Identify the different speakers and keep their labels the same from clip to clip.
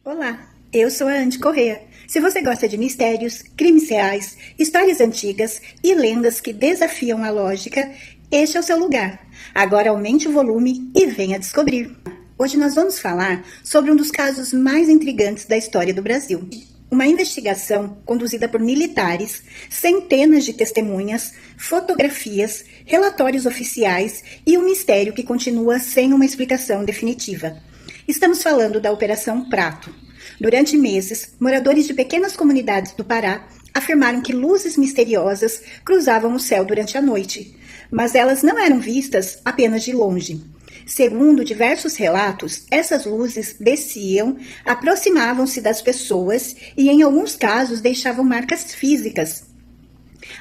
Speaker 1: Olá, eu sou a Andy Corrêa. Se você gosta de mistérios, crimes reais, histórias antigas e lendas que desafiam a lógica, este é o seu lugar. Agora aumente o volume e venha descobrir. Hoje nós vamos falar sobre um dos casos mais intrigantes da história do Brasil. Uma investigação conduzida por militares, centenas de testemunhas, fotografias, relatórios oficiais e um mistério que continua sem uma explicação definitiva. Estamos falando da Operação Prato. Durante meses, moradores de pequenas comunidades do Pará afirmaram que luzes misteriosas cruzavam o céu durante a noite, mas elas não eram vistas apenas de longe. Segundo diversos relatos, essas luzes desciam, aproximavam-se das pessoas e, em alguns casos, deixavam marcas físicas.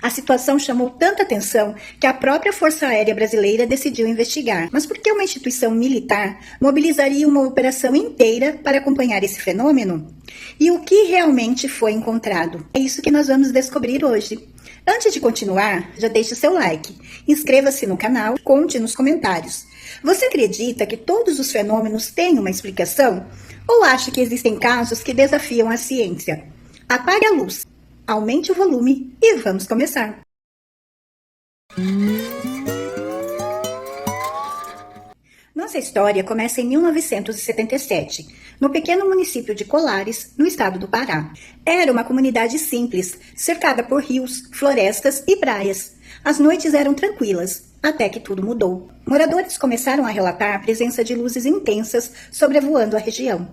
Speaker 1: A situação chamou tanta atenção que a própria Força Aérea Brasileira decidiu investigar. Mas por que uma instituição militar mobilizaria uma operação inteira para acompanhar esse fenômeno? E o que realmente foi encontrado? É isso que nós vamos descobrir hoje. Antes de continuar, já deixe seu like, inscreva-se no canal e conte nos comentários. Você acredita que todos os fenômenos têm uma explicação? Ou acha que existem casos que desafiam a ciência? Apague a luz, aumente o volume e vamos começar. Nossa história começa em 1977, no pequeno município de Colares, no estado do Pará. Era uma comunidade simples, cercada por rios, florestas e praias. As noites eram tranquilas, até que tudo mudou. Moradores começaram a relatar a presença de luzes intensas sobrevoando a região.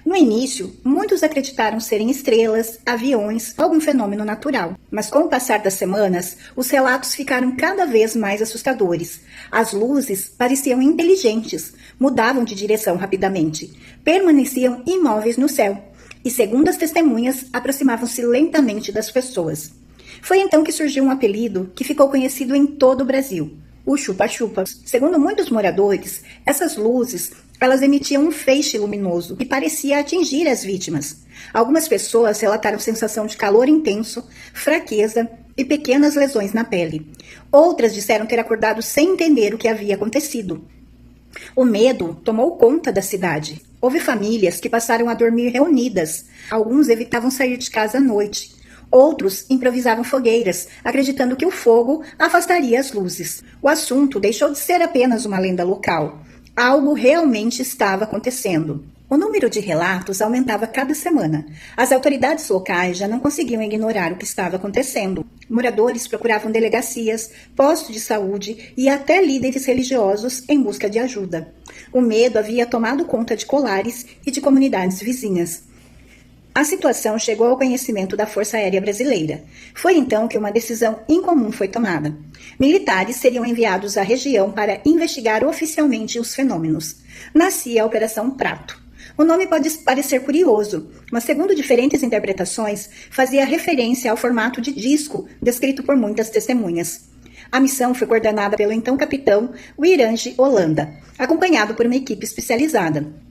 Speaker 1: No início, muitos acreditaram serem estrelas, aviões, algum fenômeno natural. Mas com o passar das semanas, os relatos ficaram cada vez mais assustadores. As luzes pareciam inteligentes, mudavam de direção rapidamente, permaneciam imóveis no céu e, segundo as testemunhas, aproximavam-se lentamente das pessoas. Foi então que surgiu um apelido que ficou conhecido em todo o Brasil: o chupa-chupa. Segundo muitos moradores, essas luzes, elas emitiam um feixe luminoso que parecia atingir as vítimas. Algumas pessoas relataram sensação de calor intenso, fraqueza e pequenas lesões na pele. Outras disseram ter acordado sem entender o que havia acontecido. O medo tomou conta da cidade. Houve famílias que passaram a dormir reunidas. Alguns evitavam sair de casa à noite. Outros improvisavam fogueiras, acreditando que o fogo afastaria as luzes. O assunto deixou de ser apenas uma lenda local. Algo realmente estava acontecendo. O número de relatos aumentava cada semana. As autoridades locais já não conseguiam ignorar o que estava acontecendo. Moradores procuravam delegacias, postos de saúde e até líderes religiosos em busca de ajuda. O medo havia tomado conta de Colares e de comunidades vizinhas. A situação chegou ao conhecimento da Força Aérea Brasileira. Foi então que uma decisão incomum foi tomada. Militares seriam enviados à região para investigar oficialmente os fenômenos. Nascia a Operação Prato. O nome pode parecer curioso, mas segundo diferentes interpretações, fazia referência ao formato de disco descrito por muitas testemunhas. A missão foi coordenada pelo então capitão Wirange Holanda, acompanhado por uma equipe especializada.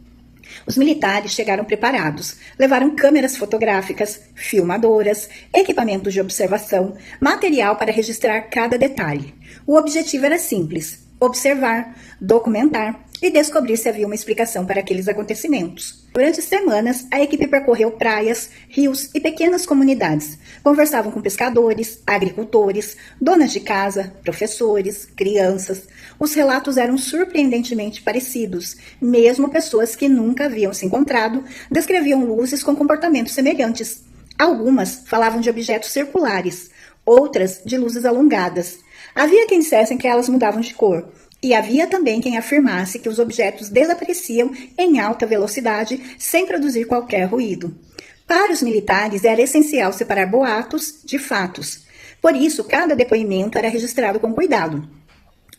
Speaker 1: Os militares chegaram preparados, levaram câmeras fotográficas, filmadoras, equipamentos de observação, material para registrar cada detalhe. O objetivo era simples: observar, documentar e descobrir se havia uma explicação para aqueles acontecimentos. Durante semanas, a equipe percorreu praias, rios e pequenas comunidades. Conversavam com pescadores, agricultores, donas de casa, professores, crianças. Os relatos eram surpreendentemente parecidos. Mesmo pessoas que nunca haviam se encontrado descreviam luzes com comportamentos semelhantes. Algumas falavam de objetos circulares, outras de luzes alongadas. Havia quem dissessem que elas mudavam de cor. E havia também quem afirmasse que os objetos desapareciam em alta velocidade sem produzir qualquer ruído. Para os militares era essencial separar boatos de fatos. Por isso, cada depoimento era registrado com cuidado.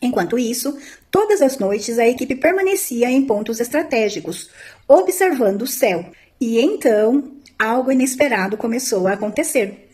Speaker 1: Enquanto isso, todas as noites a equipe permanecia em pontos estratégicos, observando o céu. E então, algo inesperado começou a acontecer.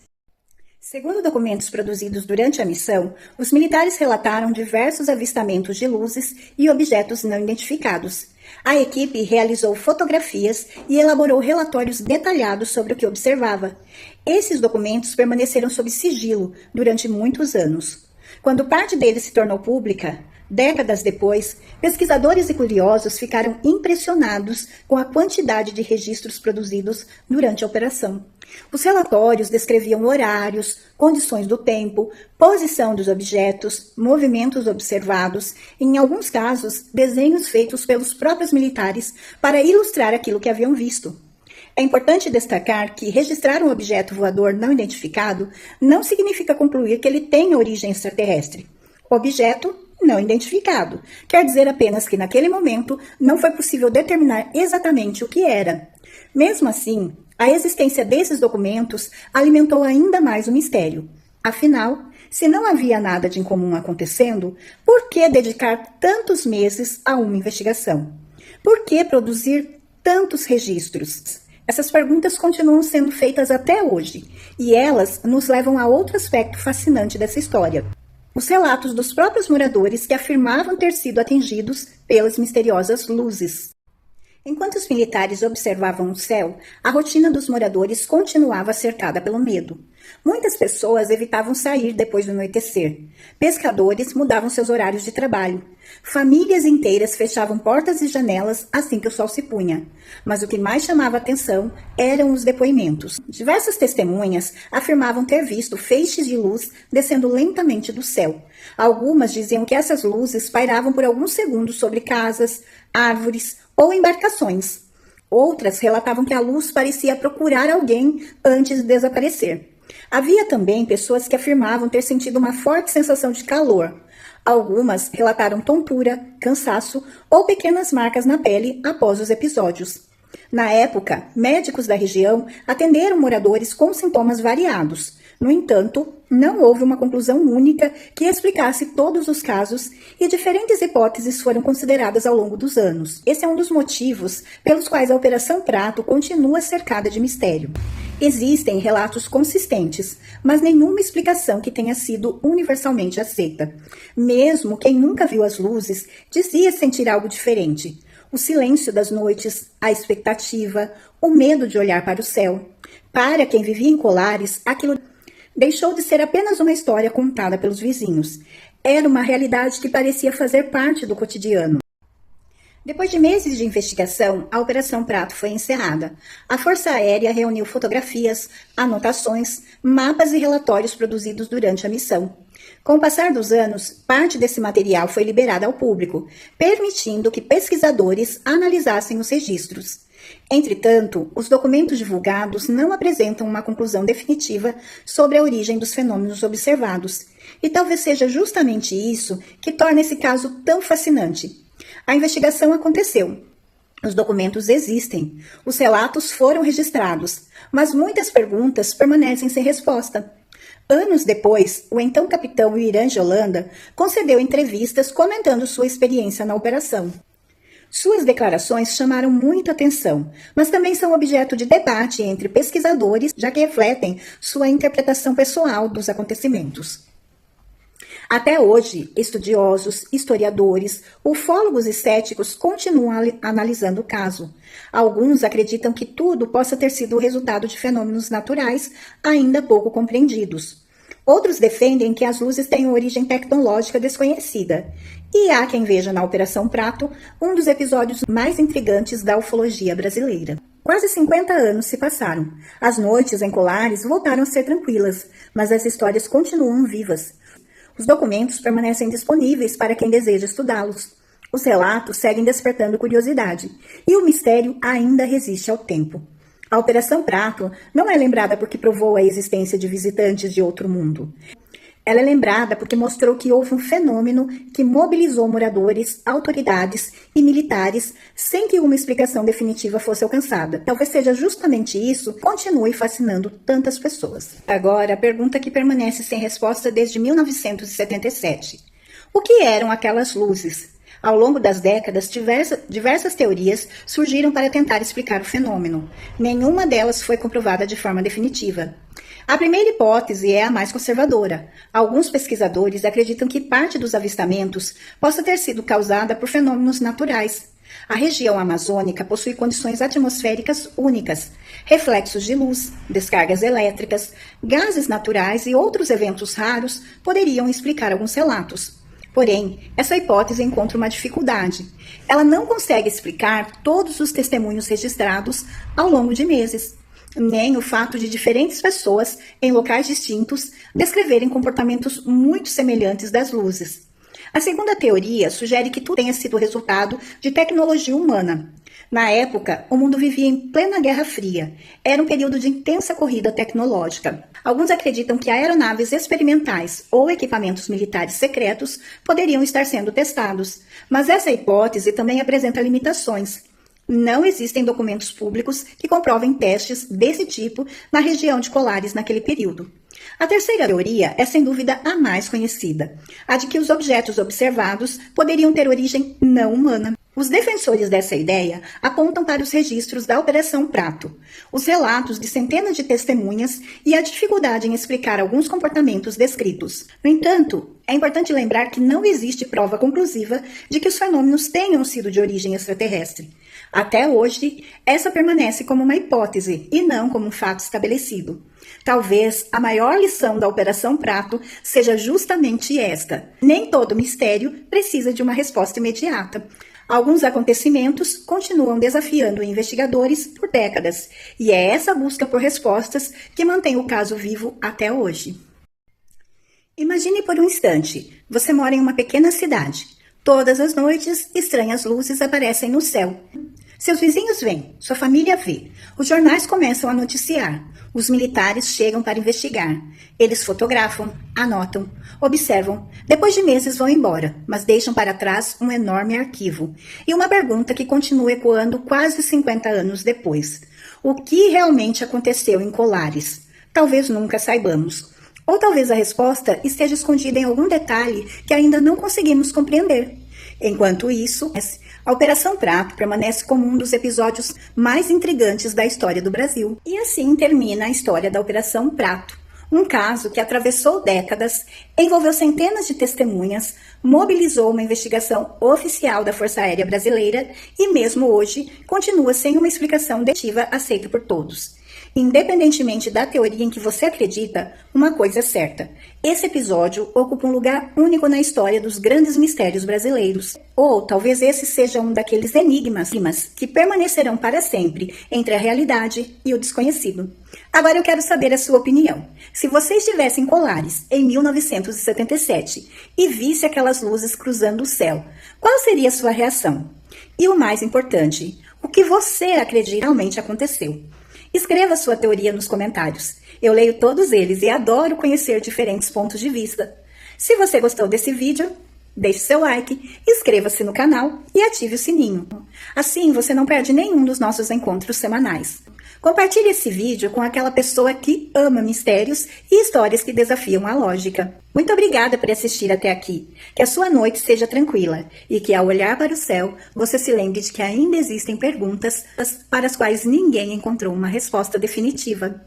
Speaker 1: Segundo documentos produzidos durante a missão, os militares relataram diversos avistamentos de luzes e objetos não identificados. A equipe realizou fotografias e elaborou relatórios detalhados sobre o que observava. Esses documentos permaneceram sob sigilo durante muitos anos. Quando parte deles se tornou pública, Décadas depois, pesquisadores e curiosos ficaram impressionados com a quantidade de registros produzidos durante a operação. Os relatórios descreviam horários, condições do tempo, posição dos objetos, movimentos observados e, em alguns casos, desenhos feitos pelos próprios militares para ilustrar aquilo que haviam visto. É importante destacar que registrar um objeto voador não identificado não significa concluir que ele tem origem extraterrestre. Objeto não identificado quer dizer apenas que, naquele momento, não foi possível determinar exatamente o que era. Mesmo assim, a existência desses documentos alimentou ainda mais o mistério. Afinal, se não havia nada de incomum acontecendo, por que dedicar tantos meses a uma investigação? Por que produzir tantos registros? Essas perguntas continuam sendo feitas até hoje, e elas nos levam a outro aspecto fascinante dessa história: os relatos dos próprios moradores que afirmavam ter sido atingidos pelas misteriosas luzes. Enquanto os militares observavam o céu, a rotina dos moradores continuava cercada pelo medo. Muitas pessoas evitavam sair depois do anoitecer. Pescadores mudavam seus horários de trabalho. Famílias inteiras fechavam portas e janelas assim que o sol se punha. Mas o que mais chamava atenção eram os depoimentos. Diversas testemunhas afirmavam ter visto feixes de luz descendo lentamente do céu. Algumas diziam que essas luzes pairavam por alguns segundos sobre casas, árvores ou embarcações. Outras relatavam que a luz parecia procurar alguém antes de desaparecer. Havia também pessoas que afirmavam ter sentido uma forte sensação de calor. Algumas relataram tontura, cansaço ou pequenas marcas na pele após os episódios. Na época, médicos da região atenderam moradores com sintomas variados. No entanto, não houve uma conclusão única que explicasse todos os casos e diferentes hipóteses foram consideradas ao longo dos anos. Esse é um dos motivos pelos quais a Operação Prato continua cercada de mistério. Existem relatos consistentes, mas nenhuma explicação que tenha sido universalmente aceita. Mesmo quem nunca viu as luzes dizia sentir algo diferente. O silêncio das noites, a expectativa, o medo de olhar para o céu. Para quem vivia em Colares, aquilo deixou de ser apenas uma história contada pelos vizinhos. Era uma realidade que parecia fazer parte do cotidiano. Depois de meses de investigação, a Operação Prato foi encerrada. A Força Aérea reuniu fotografias, anotações, mapas e relatórios produzidos durante a missão. Com o passar dos anos, parte desse material foi liberada ao público, permitindo que pesquisadores analisassem os registros. Entretanto, os documentos divulgados não apresentam uma conclusão definitiva sobre a origem dos fenômenos observados. E talvez seja justamente isso que torna esse caso tão fascinante. A investigação aconteceu. Os documentos existem. Os relatos foram registrados. Mas muitas perguntas permanecem sem resposta. Anos depois, o então capitão Irã de Holanda concedeu entrevistas comentando sua experiência na operação. Suas declarações chamaram muita atenção, mas também são objeto de debate entre pesquisadores, já que refletem sua interpretação pessoal dos acontecimentos. Até hoje, estudiosos, historiadores, ufólogos e céticos continuam analisando o caso. Alguns acreditam que tudo possa ter sido o resultado de fenômenos naturais ainda pouco compreendidos. Outros defendem que as luzes têm origem tecnológica desconhecida. E há quem veja na Operação Prato um dos episódios mais intrigantes da ufologia brasileira. Quase 50 anos se passaram. As noites em Colares voltaram a ser tranquilas, mas as histórias continuam vivas. Os documentos permanecem disponíveis para quem deseja estudá-los. Os relatos seguem despertando curiosidade, e o mistério ainda resiste ao tempo. A Operação Prato não é lembrada porque provou a existência de visitantes de outro mundo. Ela é lembrada porque mostrou que houve um fenômeno que mobilizou moradores, autoridades e militares sem que uma explicação definitiva fosse alcançada. Talvez seja justamente isso que continue fascinando tantas pessoas. Agora, a pergunta que permanece sem resposta desde 1977. O que eram aquelas luzes? Ao longo das décadas, diversas teorias surgiram para tentar explicar o fenômeno. Nenhuma delas foi comprovada de forma definitiva. A primeira hipótese é a mais conservadora. Alguns pesquisadores acreditam que parte dos avistamentos possa ter sido causada por fenômenos naturais. A região amazônica possui condições atmosféricas únicas, reflexos de luz, descargas elétricas, gases naturais e outros eventos raros poderiam explicar alguns relatos. Porém, essa hipótese encontra uma dificuldade. Ela não consegue explicar todos os testemunhos registrados ao longo de meses, nem o fato de diferentes pessoas, em locais distintos, descreverem comportamentos muito semelhantes das luzes. A segunda teoria sugere que tudo tenha sido resultado de tecnologia humana. Na época, o mundo vivia em plena Guerra Fria. Era um período de intensa corrida tecnológica. Alguns acreditam que aeronaves experimentais ou equipamentos militares secretos poderiam estar sendo testados, mas essa hipótese também apresenta limitações. Não existem documentos públicos que comprovem testes desse tipo na região de Colares naquele período. A terceira teoria é sem dúvida a mais conhecida, a de que os objetos observados poderiam ter origem não humana. Os defensores dessa ideia apontam para os registros da Operação Prato, os relatos de centenas de testemunhas e a dificuldade em explicar alguns comportamentos descritos. No entanto, é importante lembrar que não existe prova conclusiva de que os fenômenos tenham sido de origem extraterrestre. Até hoje, essa permanece como uma hipótese e não como um fato estabelecido. Talvez a maior lição da Operação Prato seja justamente esta: nem todo mistério precisa de uma resposta imediata. Alguns acontecimentos continuam desafiando investigadores por décadas, e é essa busca por respostas que mantém o caso vivo até hoje. Imagine por um instante, você mora em uma pequena cidade. Todas as noites, estranhas luzes aparecem no céu. Seus vizinhos vêm, sua família vê. Os jornais começam a noticiar. Os militares chegam para investigar. Eles fotografam, anotam, observam. Depois de meses vão embora, mas deixam para trás um enorme arquivo. E uma pergunta que continua ecoando quase 50 anos depois. O que realmente aconteceu em Colares? Talvez nunca saibamos. Ou talvez a resposta esteja escondida em algum detalhe que ainda não conseguimos compreender. Enquanto isso, a Operação Prato permanece como um dos episódios mais intrigantes da história do Brasil. E assim termina a história da Operação Prato, um caso que atravessou décadas, envolveu centenas de testemunhas, mobilizou uma investigação oficial da Força Aérea Brasileira e mesmo hoje continua sem uma explicação definitiva aceita por todos. Independentemente da teoria em que você acredita, uma coisa é certa: esse episódio ocupa um lugar único na história dos grandes mistérios brasileiros. Ou talvez esse seja um daqueles enigmas que permanecerão para sempre entre a realidade e o desconhecido. Agora eu quero saber a sua opinião. Se você estivesse em Colares em 1977 e visse aquelas luzes cruzando o céu, qual seria a sua reação? E o mais importante, o que você acredita realmente aconteceu? Escreva sua teoria nos comentários. Eu leio todos eles e adoro conhecer diferentes pontos de vista. Se você gostou desse vídeo, deixe seu like, inscreva-se no canal e ative o sininho. Assim você não perde nenhum dos nossos encontros semanais. Compartilhe esse vídeo com aquela pessoa que ama mistérios e histórias que desafiam a lógica. Muito obrigada por assistir até aqui. Que a sua noite seja tranquila e que ao olhar para o céu, você se lembre de que ainda existem perguntas para as quais ninguém encontrou uma resposta definitiva.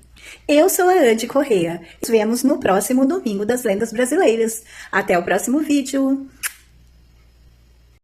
Speaker 1: Eu sou a Andy Correa. Nos vemos no próximo Domingo das Lendas Brasileiras. Até o próximo vídeo.